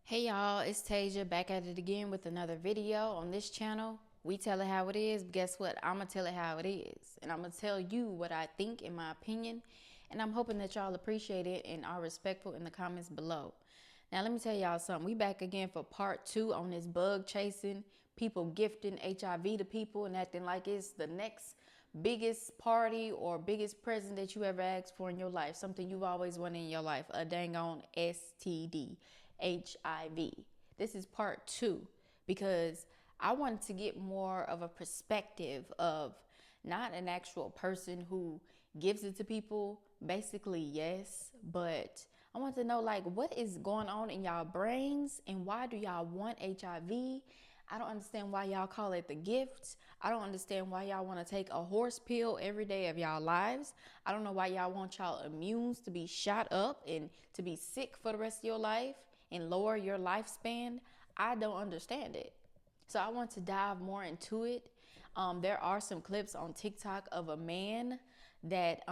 Hey y'all, it's Tasia back at it again with another video on this channel. We tell it how it is, but guess what? I'm gonna tell it how it is. And I'm gonna tell you what I think in my opinion. And I'm hoping that y'all appreciate it and are respectful in the comments below. Now let me tell y'all something. We back again for part 2 on this bug chasing, people gifting HIV to people and acting like it's the next biggest party or biggest present that you ever asked for in your life. Something you've always wanted in your life, a dang on STD. HIV. This is part 2 because I wanted to get more of a perspective of not an actual person who gives it to people, basically yes, but I want to know like what is going on in y'all brains and why do y'all want HIV? I don't understand why y'all call it the gift. I don't understand why y'all want to take a horse pill every day of y'all lives. I don't know why y'all want y'all immunes to be shot up and to be sick for the rest of your life and lower your lifespan. I don't understand it. So I want to dive more into it. There are some clips on TikTok of a man that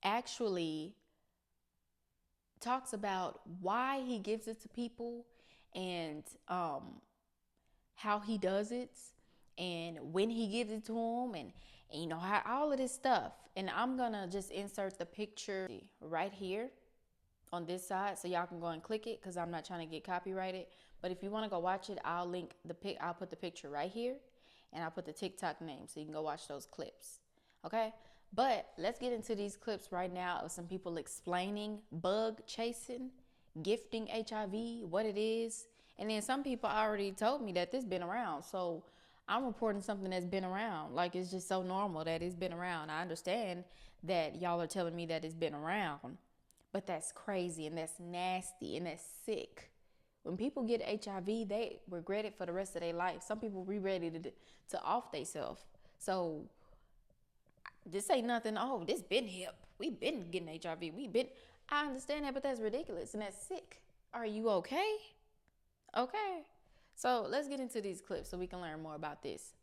actually talks about why he gives it to people and how he does it and when he gives it to them and you know how all of this stuff. And I'm gonna just insert the picture right here on this side so y'all can go and click it because I'm not trying to get copyrighted. But if you want to go watch it, I'll link I'll put the picture right here and I'll put the TikTok name so you can go watch those clips. Okay, but let's get into these clips right now of some people explaining bug chasing, gifting HIV, what it is. And then some people already told me that this been around, so I'm reporting something that's been around. Like it's just so normal that it's been around. I understand that y'all are telling me that it's been around, but that's crazy and that's nasty and that's sick. When people get HIV, they regret it for the rest of their life. Some people be ready to off themselves. So this ain't nothing. Oh, this been hip. We been getting HIV. I understand that, but that's ridiculous and that's sick. Are you okay? Okay. So let's get into these clips so we can learn more about this.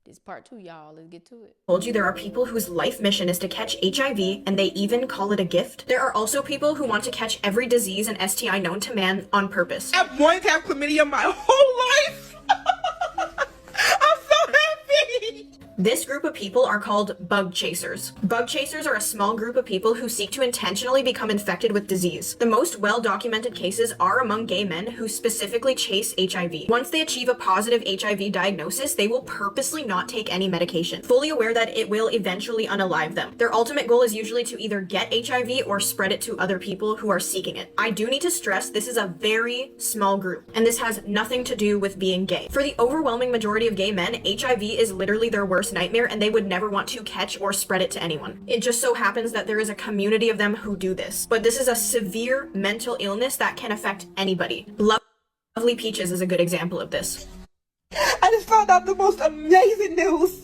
This part 2, y'all. Let's get to it. Told you there are people whose life mission is to catch HIV and they even call it a gift. There are also people who want to catch every disease and STI known to man on purpose. I've wanted to have chlamydia my whole life. I'm so happy. This group of people are called bug chasers. Bug chasers are a small group of people who seek to intentionally become infected with disease. The most well-documented cases are among gay men who specifically chase HIV. Once they achieve a positive HIV diagnosis, they will purposely not take any medication, fully aware that it will eventually unalive them. Their ultimate goal is usually to either get HIV or spread it to other people who are seeking it. I do need to stress this is a very small group, and this has nothing to do with being gay. For the overwhelming majority of gay men, HIV is literally their worst nightmare and they would never want to catch or spread it to anyone. It just so happens that there is a community of them who do this. But this is a severe mental illness that can affect anybody. Lovely Peaches is a good example of this. I just found out the most amazing news.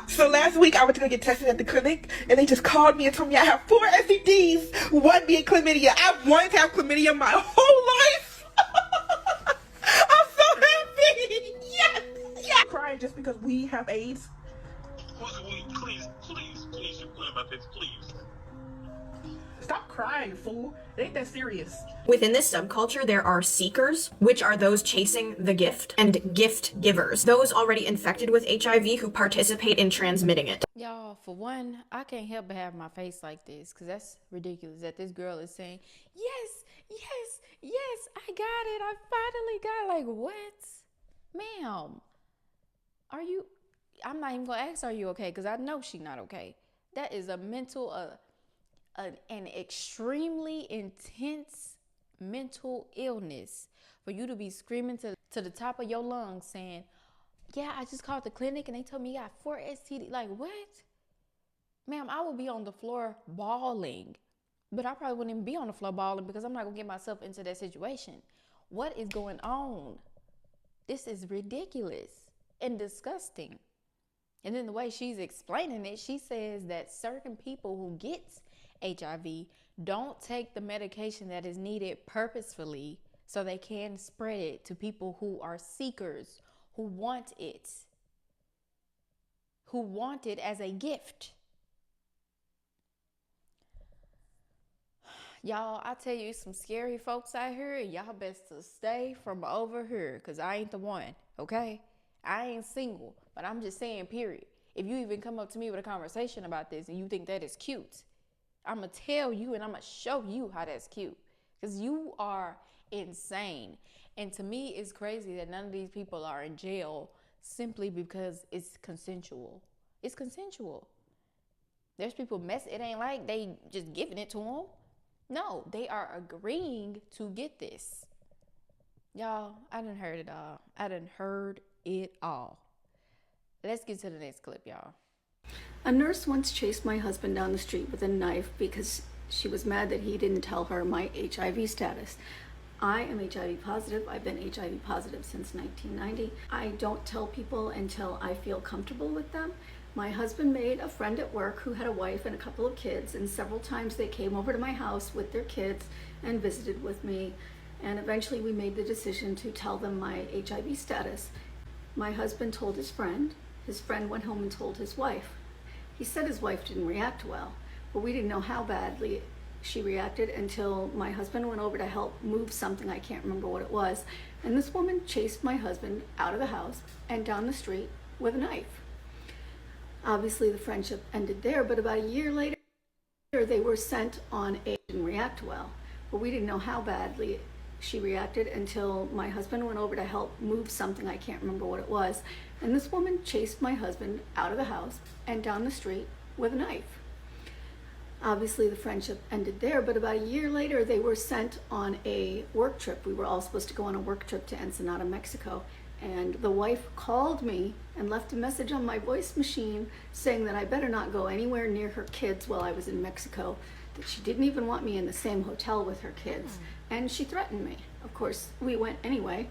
So last week I went to go get tested at the clinic and they just called me and told me I have 4 STDs, 1 being chlamydia. I've wanted to have chlamydia my whole life. I'm so happy. Yes. Yes. Crying just because we have AIDS. Please, you play about this, please. Stop crying, fool. It ain't that serious. Within this subculture, there are seekers, which are those chasing the gift, and gift givers, those already infected with HIV who participate in transmitting it. Y'all, for one, I can't help but have my face like this because that's ridiculous that this girl is saying, yes, yes, yes, I got it. I finally got it. Like, what? Ma'am, are you, I'm not even going to ask, are you okay? Because I know she's not okay. That is a mental, an extremely intense mental illness for you to be screaming to the top of your lungs saying, yeah, I just called the clinic and they told me you got 4 STD. Like, what? Ma'am, I would be on the floor bawling, but I probably wouldn't even be on the floor bawling because I'm not gonna get myself into that situation. What is going on? This is ridiculous and disgusting. And then the way she's explaining it, she says that certain people who get HIV don't take the medication that is needed purposefully so they can spread it to people who are seekers, who want it as a gift. Y'all, I tell you, some scary folks out here. Y'all best to stay from over here, because I ain't the one, okay? I ain't single, but I'm just saying, period. If you even come up to me with a conversation about this and you think that is cute, I'm going to tell you and I'm going to show you how that's cute. Because you are insane. And to me, it's crazy that none of these people are in jail simply because it's consensual. It's consensual. There's people it ain't like they just giving it to them. No, they are agreeing to get this. Y'all, I done heard it all. I done heard it all. Let's get to the next clip, y'all. A nurse once chased my husband down the street with a knife because she was mad that he didn't tell her my HIV status. I am HIV positive. I've been HIV positive since 1990. I don't tell people until I feel comfortable with them. My husband made a friend at work who had a wife and a couple of kids, and several times they came over to my house with their kids and visited with me. And eventually we made the decision to tell them my HIV status. My husband told his friend went home and told his wife. He said his wife didn't react well, but we didn't know how badly she reacted until my husband went over to help move something, I can't remember what it was, and this woman chased my husband out of the house and down the street with a knife. Obviously the friendship ended there, but about a year later they were sent on a didn't react well, but we didn't know how badly she reacted until my husband went over to help move something, I can't remember what it was, and this woman chased my husband out of the house and down the street with a knife. Obviously the friendship ended there, but about a year later they were sent on a work trip. We were all supposed to go on a work trip to Ensenada, Mexico, and the wife called me and left a message on my voice machine saying that I better not go anywhere near her kids while I was in Mexico, that she didn't even want me in the same hotel with her kids, and she threatened me. Of course, we went anyway,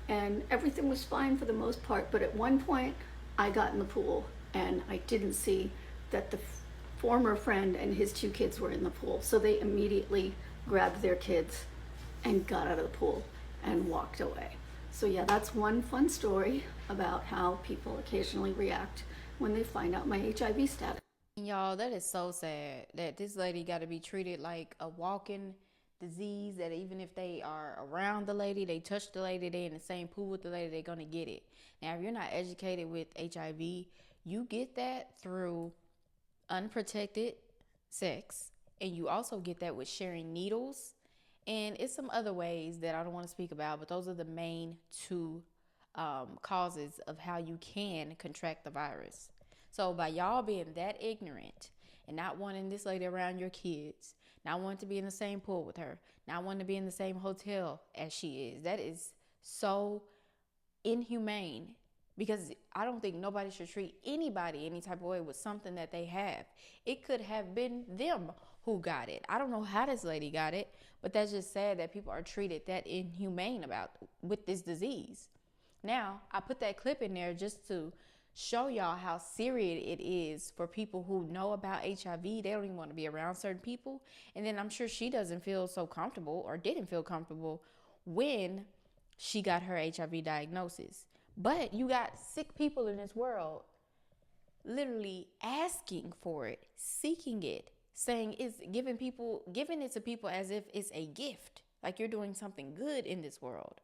and everything was fine for the most part, but at one point I got in the pool and I didn't see that the former friend and his two kids were in the pool, so they immediately grabbed their kids and got out of the pool and walked away. So yeah, that's one fun story about how people occasionally react when they find out my HIV status. Y'all, that is so sad that this lady got to be treated like a walking disease, that even if they are around the lady, they touch the lady, they in the same pool with the lady, they're going to get it. Now, if you're not educated with HIV, you get that through unprotected sex, and you also get that with sharing needles, and it's some other ways that I don't want to speak about, but those are the main two causes of how you can contract the virus. So by y'all being that ignorant and not wanting this lady around your kids, not wanting to be in the same pool with her, not wanting to be in the same hotel as she is, that is so inhumane. Because I don't think nobody should treat anybody any type of way with something that they have. It could have been them who got it. I don't know how this lady got it, but that's just sad that people are treated that inhumane with this disease. Now, I put that clip in there just to show y'all how serious it is for people who know about HIV. They don't even want to be around certain people. And then I'm sure she doesn't feel so comfortable, or didn't feel comfortable, when she got her HIV diagnosis. But you got sick people in this world literally asking for it, seeking it, saying it's giving it to people as if it's a gift, like you're doing something good in this world.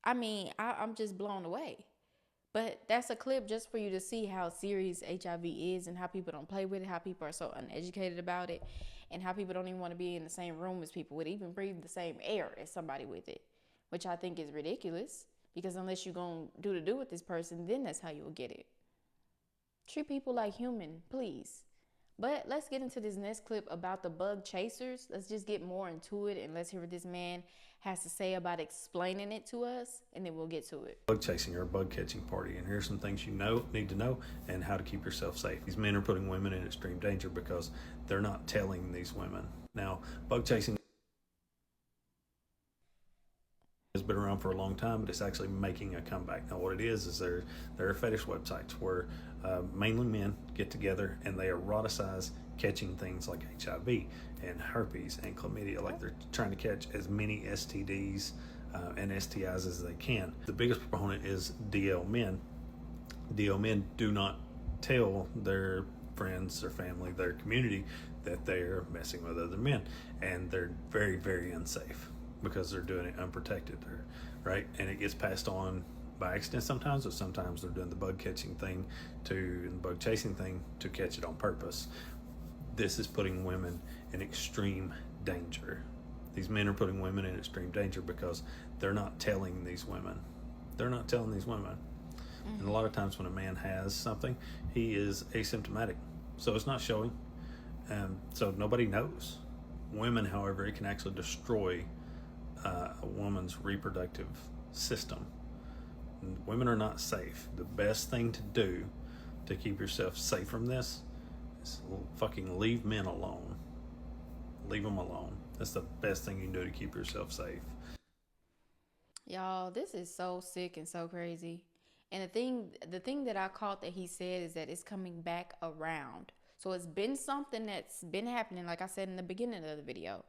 I mean, I'm just blown away. But that's a clip just for you to see how serious HIV is and how people don't play with it, how people are so uneducated about it, and how people don't even want to be in the same room as people with it, even breathe the same air as somebody with it, which I think is ridiculous. Because unless you're going to do with this person, then that's how you'll get it. Treat people like human, please. But let's get into this next clip about the Bugchasers. Let's just get more into it, and let's hear what this man has to say about explaining it to us, and then we'll get to it. Bug chasing or a bug catching party, and here's some things you need to know, and how to keep yourself safe. These men are putting women in extreme danger because they're not telling these women. Now, bug chasing has been around for a long time, but it's actually making a comeback. Now, what it is there are fetish websites where mainly men get together and they eroticize catching things like HIV and herpes and chlamydia. Like, they're trying to catch as many STDs and STIs as they can. The biggest proponent is DL men. DL men do not tell their friends, their family, their community, that they're messing with other men, and they're very, very unsafe because they're doing it unprotected, right? And it gets passed on by accident sometimes, or sometimes they're doing the bug catching thing the bug chasing thing to catch it on purpose. This is putting women in extreme danger. These men are putting women in extreme danger because they're not telling these women. And a lot of times when a man has something, he is asymptomatic, so it's not showing, so nobody knows. Women, however, it can actually destroy a woman's reproductive system. Women are not safe. The best thing to do to keep yourself safe from this is fucking leave men alone. Leave them alone. That's the best thing you can do to keep yourself safe. Y'all, this is so sick and so crazy. And the thing that I caught that he said is that it's coming back around. So it's been something that's been happening, like I said in the beginning of the video,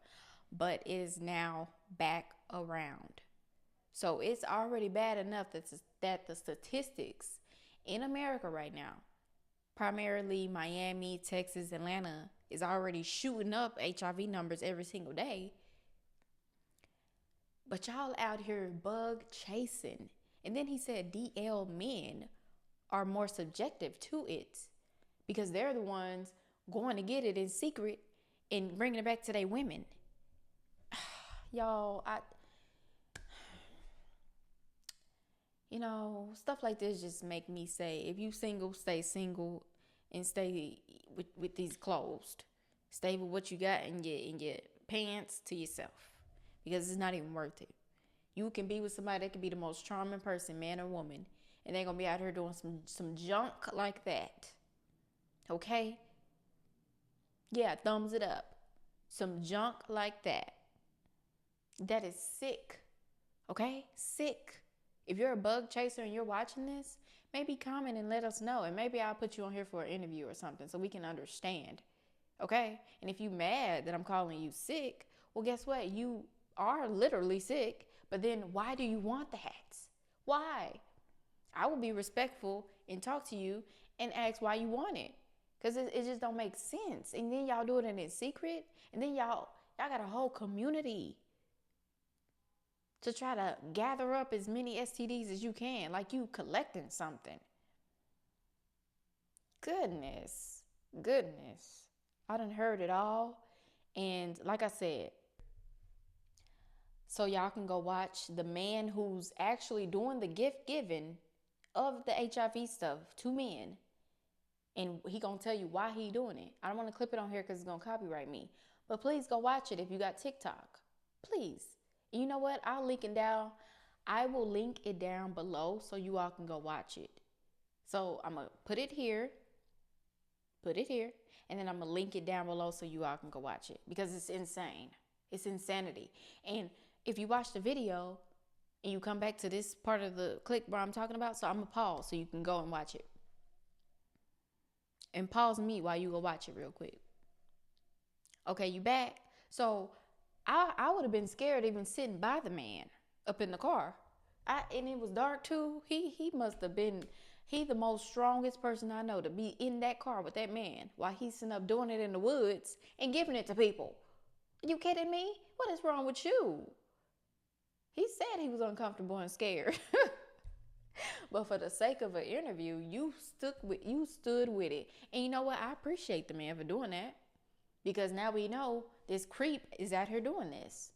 but it is now back around. So it's already bad enough that the statistics in America right now, primarily Miami, Texas, Atlanta, is already shooting up HIV numbers every single day. But y'all out here bug chasing. And then he said DL men are more subjective to it because they're the ones going to get it in secret and bringing it back to their women. Y'all, stuff like this just make me say, if you single, stay single and stay with these closed. Stay with what you got and your pants to yourself, because it's not even worth it. You can be with somebody that can be the most charming person, man or woman, and they're going to be out here doing some junk like that. Okay? Yeah, thumbs it up. Some junk like that. That is sick. Okay? Sick. If you're a bug chaser and you're watching this, maybe comment and let us know, and maybe I'll put you on here for an interview or something so we can understand. Okay? And if you mad that I'm calling you sick, well, guess what? You are literally sick, but then why do you want that? Why? I will be respectful and talk to you and ask why you want it, because it just don't make sense. And then y'all do it in secret, and then y'all got a whole community to try to gather up as many STDs as you can, like you collecting something. Goodness. I done heard it all. And like I said, so y'all can go watch the man who's actually doing the gift giving of the HIV stuff to men. And he gonna tell you why he doing it. I don't want to clip it on here because it's gonna copyright me. But please go watch it if you got TikTok. Please. And you know what? I'll link it down. I will link it down below so you all can go watch it. So I'm gonna put it here, and then I'm gonna link it down below so you all can go watch it, because it's insane. It's insanity. And if you watch the video and you come back to this part of the clip where I'm talking about, so I'm gonna pause so you can go and watch it. And pause me while you go watch it real quick. Okay, you back? So I would have been scared even sitting by the man up in the car. And it was dark too. He must have been, the most strongest person I know to be in that car with that man while he's sitting up doing it in the woods and giving it to people. Are you kidding me? What is wrong with you? He said he was uncomfortable and scared. But for the sake of an interview, you stood with it. And you know what? I appreciate the man for doing that, because now we know this creep is out here doing this.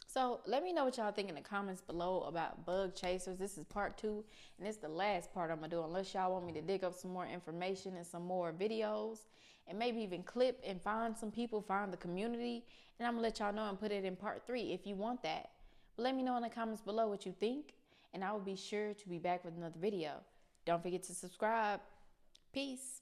So let me know what y'all think in the comments below about bug chasers. This is part 2, and it's the last part I'm gonna do, unless y'all want me to dig up some more information and some more videos, and maybe even clip and find some people, find the community, and I'm gonna let y'all know and put it in part 3 if you want that. But let me know in the comments below what you think, and I will be sure to be back with another video. Don't forget to subscribe. Peace.